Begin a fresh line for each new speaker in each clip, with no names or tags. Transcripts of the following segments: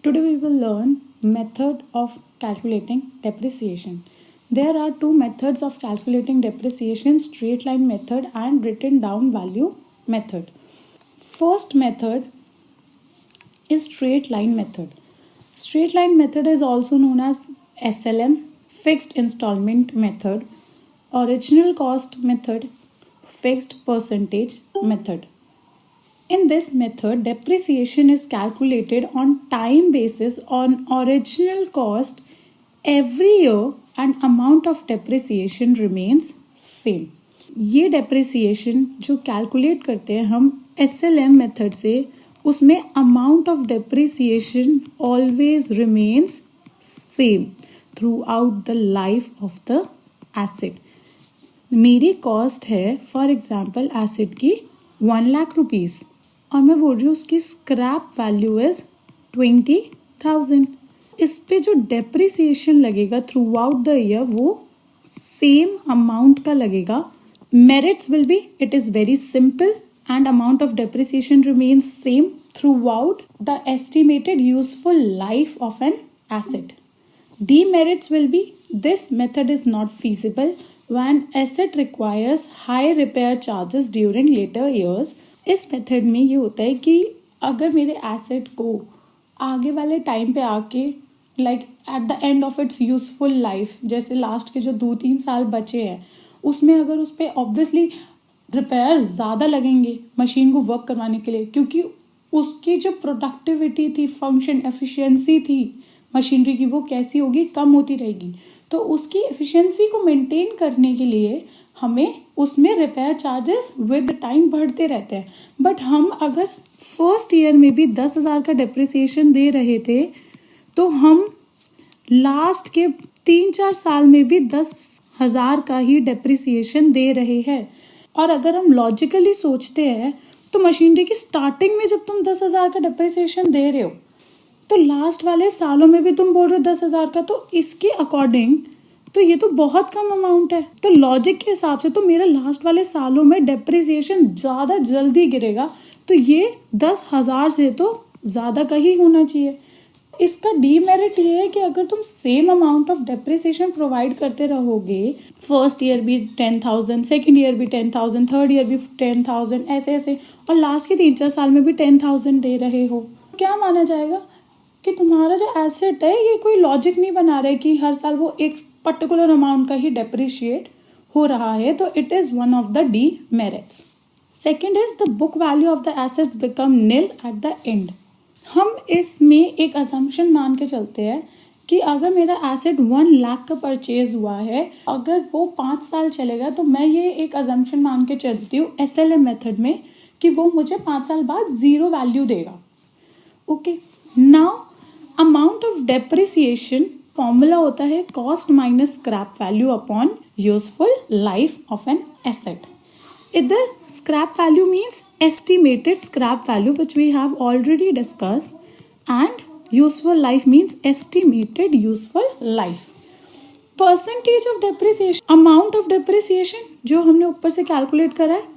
Today we will learn method of calculating depreciation. There are two methods of calculating depreciation, straight line method and written down value method. First method is straight line method. Straight line method is also known as SLM, fixed installment method, original cost method, fixed percentage method. In this method, depreciation is calculated on time basis on original cost every year and amount of depreciation remains same. ये depreciation जो calculate करते हैं हम SLM method से, उसमें amount of depreciation always remains same throughout the life of the asset. मेरी cost है for example asset की 1 लाख रुपीज़ और मैं बोल रही हूँ उसकी स्क्रैप वैल्यू इज 20,000. इस पे जो डेप्रिसिएशन लगेगा थ्रू आउट द ईयर वो सेम अमाउंट का लगेगा. Merits will be it is very simple and amount of depreciation remains same through out the estimated useful life of an asset. Demerits will be this method is not feasible when asset requires high repair charges during later years. इस method में ये होता है कि अगर मेरे asset को आगे वाले टाइम पे आके like at the end of its useful life, जैसे लास्ट के जो 2-3 साल बचे हैं उसमें अगर उस पर ऑब्वियसली रिपेयर ज़्यादा लगेंगे मशीन को वर्क करवाने के लिए, क्योंकि उसकी जो प्रोडक्टिविटी थी, फंक्शन एफिशिएंसी थी मशीनरी की, वो कैसी होगी, कम होती रहेगी. तो उसकी एफिशिएंसी को मेंटेन करने के लिए हमें उसमें रिपेयर चार्जेस विद टाइम बढ़ते रहते हैं. बट हम अगर फर्स्ट ईयर में भी 10,000 का डेप्रिसिएशन दे रहे थे तो हम लास्ट के 3-4 साल में भी 10,000 का ही डेप्रिसिएशन दे रहे हैं. और अगर हम लॉजिकली सोचते हैं तो मशीनरी की स्टार्टिंग में जब तुम 10,000 का डेप्रिसिएशन दे रहे हो तो लास्ट वाले सालों में भी तुम बोल रहे हो 10,000 का, तो इसके अकॉर्डिंग तो ये तो बहुत कम अमाउंट है. तो लॉजिक के हिसाब से तो मेरा लास्ट वाले सालों में डेप्रिसिएशन ज़्यादा जल्दी गिरेगा, तो ये 10,000 से तो ज़्यादा का ही होना चाहिए. इसका डीमेरिट ये है कि अगर तुम same amount of depreciation provide करते रहोगे, फर्स्ट ईयर भी 10,000, सेकेंड ईयर भी 10,000, थर्ड ईयर भी 10,000, ऐसे ऐसे, और लास्ट के 3-4 साल में भी 10,000 दे रहे हो, क्या माना जाएगा कि तुम्हारा जो एसेट है ये कोई लॉजिक नहीं बना रहा है कि हर साल वो एक पर्टिकुलर अमाउंट का ही डेप्रिशिएट हो रहा है. तो it is one of the demerits. Second is the book value of the assets become nil at the end. हम इसमें एक अजम्पशन मान के चलते हैं कि अगर मेरा एसेट 1 लाख का परचेज हुआ है, अगर वो 5 साल चलेगा, तो मैं ये एक अजम्पशन मान के चलती हूँ SLM मेथड में कि वो मुझे 5 साल बाद 0 वैल्यू देगा. Okay, now amount of depreciation formula होता है cost minus scrap value upon useful life of an asset. इधर scrap value means estimated scrap value which we have already discuss, and useful life means estimated useful life. Percentage of depreciation, amount of depreciation जो हमने ऊपर से calculate करा है,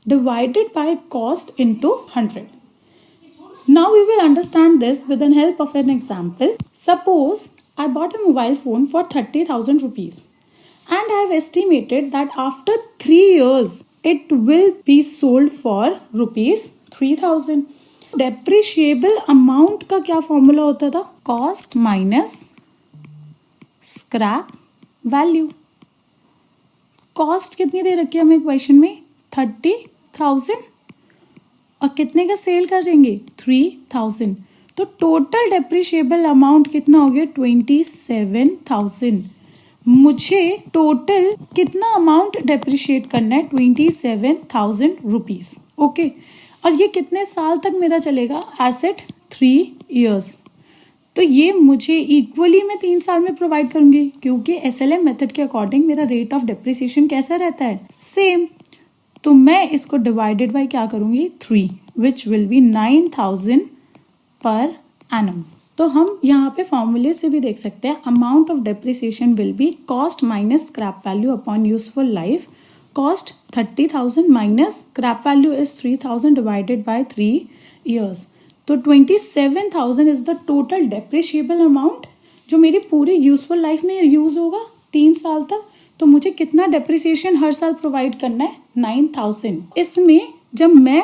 divided by cost into 100. Now we will understand this with the help of an example. Suppose I bought a mobile phone for 30,000 rupees and I have estimated that after 3 years it will be sold for rupees 3,000. Depreciable amount का क्या formula होता था? Cost minus scrap value. Cost कितनी दे रखी है हमें question में? 30,000 और कितने का सेल करेंगे? 3,000. तो टोटल डेप्रिशिएबल अमाउंट कितना हो गया? 27,000. मुझे टोटल कितना अमाउंट डेप्रिशिएट करना है? 27,000 रुपीज़. ओके, और ये कितने साल तक मेरा चलेगा? Asset 3 years. तो ये मुझे इक्वली मैं 3 साल में प्रोवाइड करूंगी, क्योंकि SLM मेथड के अकॉर्डिंग मेरा रेट ऑफ डेप्रिसिएशन कैसा रहता है? सेम. तो मैं इसको डिवाइडेड बाय क्या करूंगी? 3, which will be 9,000 per annum. तो हम यहाँ पे फॉर्मूले से भी देख सकते हैं, amount of depreciation will be cost minus scrap value upon useful life. Cost 30,000 minus scrap value is 3,000 divided by 3 years. तो 27,000 is the total depreciable amount जो मेरी पूरी यूजफुल लाइफ में यूज होगा 3 साल तक। तो मुझे कितना डेप्रिसिएशन हर साल प्रोवाइड करना है? 9,000। इसमें जब मैं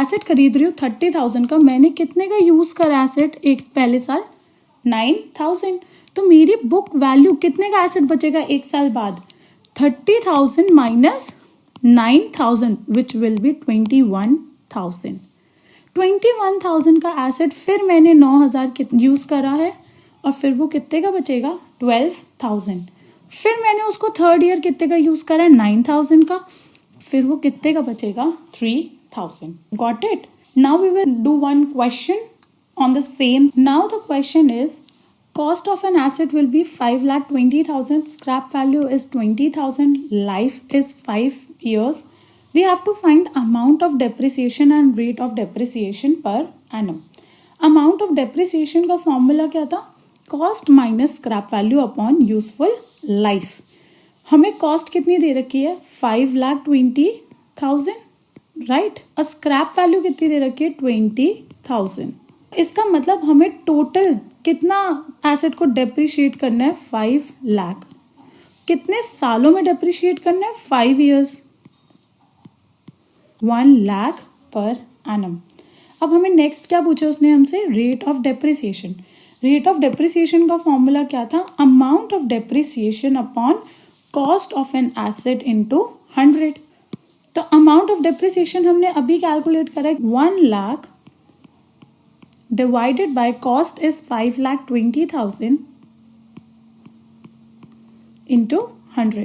एसेट खरीद रही हूँ 30,000 का, मैंने कितने का यूज करा एसेट एक पहले साल? 9,000। तो मेरी बुक वैल्यू कितने का एसेट बचेगा एक साल बाद? 30,000 माइनस 9,000 विच विल बी 21,000। 21,000 का एसेट फिर मैंने 9,000 यूज करा है और फिर वो कितने का बचेगा? 12,000। फिर मैंने उसको थर्ड ईयर कितने का यूज करा है? 9,000 का, फिर वो कितने का बचेगा? 3,000। Got it? Now we will do one question on the same. Now the question is, cost of an asset will be 5,20,000, scrap value is 20,000, life is 5 years. We have to find amount of depreciation and rate of depreciation per annum. Amount of depreciation का formula क्या था? Cost minus scrap value upon useful life. हमें cost कितनी दे रखी है? 5,20,000, right? और scrap value कितनी दे रखी है? 20,000. इसका मतलब हमें टोटल कितना एसेट को डेप्रिशिएट करना है? 5 लाख। कितने सालों में डेप्रिशिएट करना है? 5 years, 1 लाख पर एनम। अब हमें नेक्स्ट क्या पूछा उसने हमसे? Rate of depreciation. Rate of depreciation का फॉर्मूला क्या था? Amount of depreciation upon cost of an asset into 100। तो अमाउंट ऑफ डेप्रिसिएशन हमने अभी कैलकुलेट करा है, 1 lakh divided by cost is 5,20,000 into 100,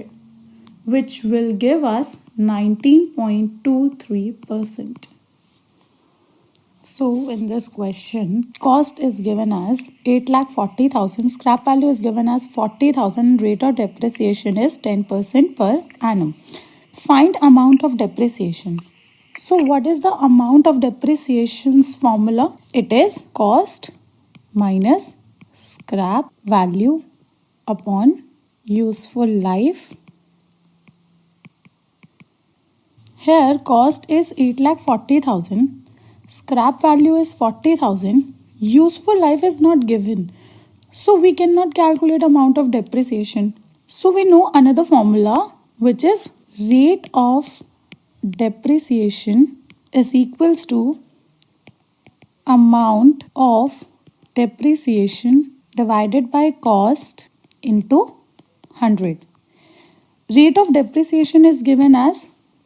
which will give us 19.23%. So in this question, cost is given as 8,40,000, scrap value is given as 40,000, rate of depreciation is 10% per annum. Find amount of depreciation. So what is the amount of depreciation's formula? It is cost minus scrap value upon useful life. Here cost is 8,40,000, scrap value is 40,000, useful life is not given. So we cannot calculate amount of depreciation. So we know another formula which is rate of depreciation is equals to amount of depreciation divided by cost into 100. Rate of depreciation is given as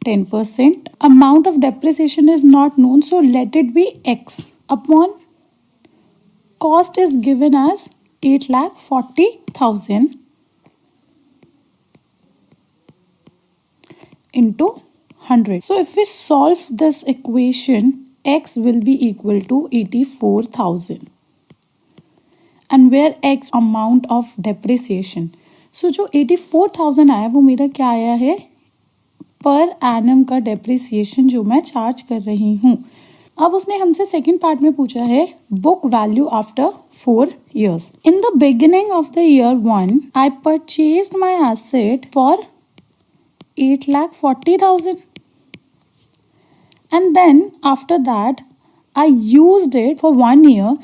10%. Amount of depreciation is not known, so let it be X upon cost is given as 8,40,000 into 100. So if we solve this equation, X will be equal to 84,000. And where X amount of depreciation. So जो 84,000 आया वो मेरा क्या आया है? Per annum का depreciation जो मैं चार्ज कर रही हूँ। अब उसने हमसे सेकेंड पार्ट में पूछा है book value after 4 years. In the beginning of the year 1, I purchased my asset for 8,40,000. And then after that, I used it for 1 year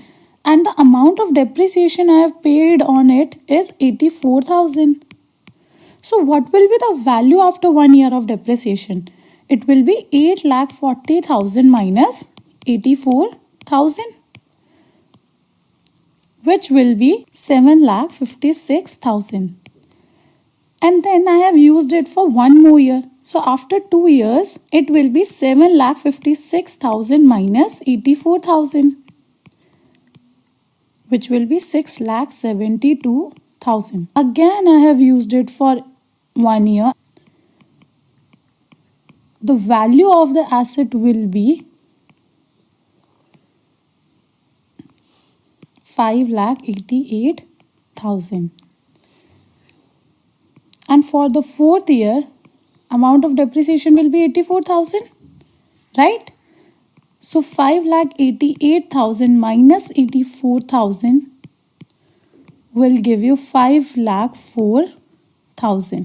and the amount of depreciation I have paid on it is 84,000. So what will be the value after 1 year of depreciation? It will be 8,40,000 minus 84,000, which will be 7,56,000. And then I have used it for 1 more year. So after 2 years, it will be 7,56,000 minus 84,000, which will be 6,72,000. Again, I have used it for 1 year. The value of the asset will be 5,88,000. And for the 4th year, amount of depreciation will be 84,000, right? So 5,88,000 minus 84,000 will give you 5,04,000,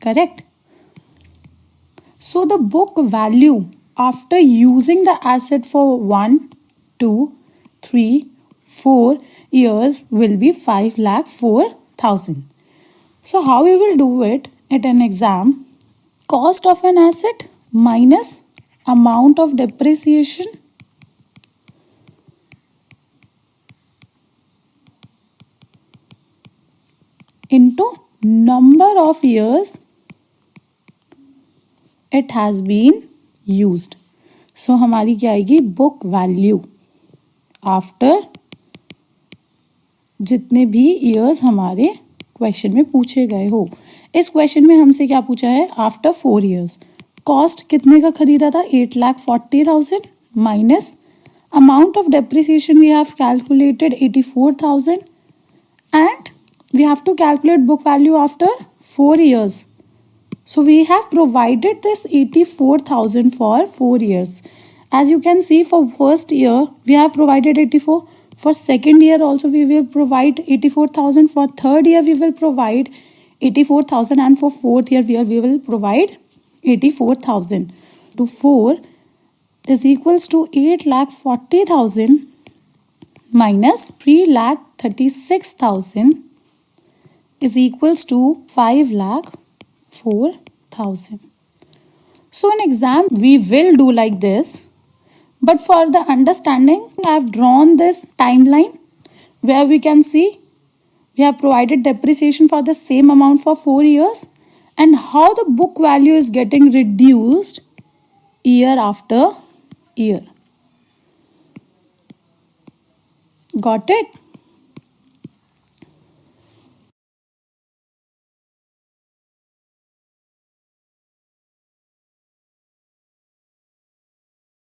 correct? So the book value after using the asset for 1, 2, 3, 4 years will be 5,04,000. So how we will do it at an exam? Cost of an asset minus amount of depreciation into number of years it has been used. So हमारी क्या आएगी? Book value after जितने भी years हमारे question में पूछे गए हो. इस क्वेश्चन में हमसे क्या पूछा है? After 4 years. कॉस्ट कितने का खरीदा था? 8,40,000 minus amount of depreciation we have calculated 84,000 and we have to calculate book value after 4 years. So we have provided this 84,000 for 4 years. As you can see, for first year we have provided 84. For second year also we will provide 84,000. For third year we will provide 84,000 and for fourth year we will provide 84,000. To 4 is equals to 8,40,000 minus 3,36,000 is equals to 5,04,000. So in exam we will do like this, but for the understanding I have drawn this timeline where we can see we have provided depreciation for the same amount for 4 years and how the book value is getting reduced year after year. Got it?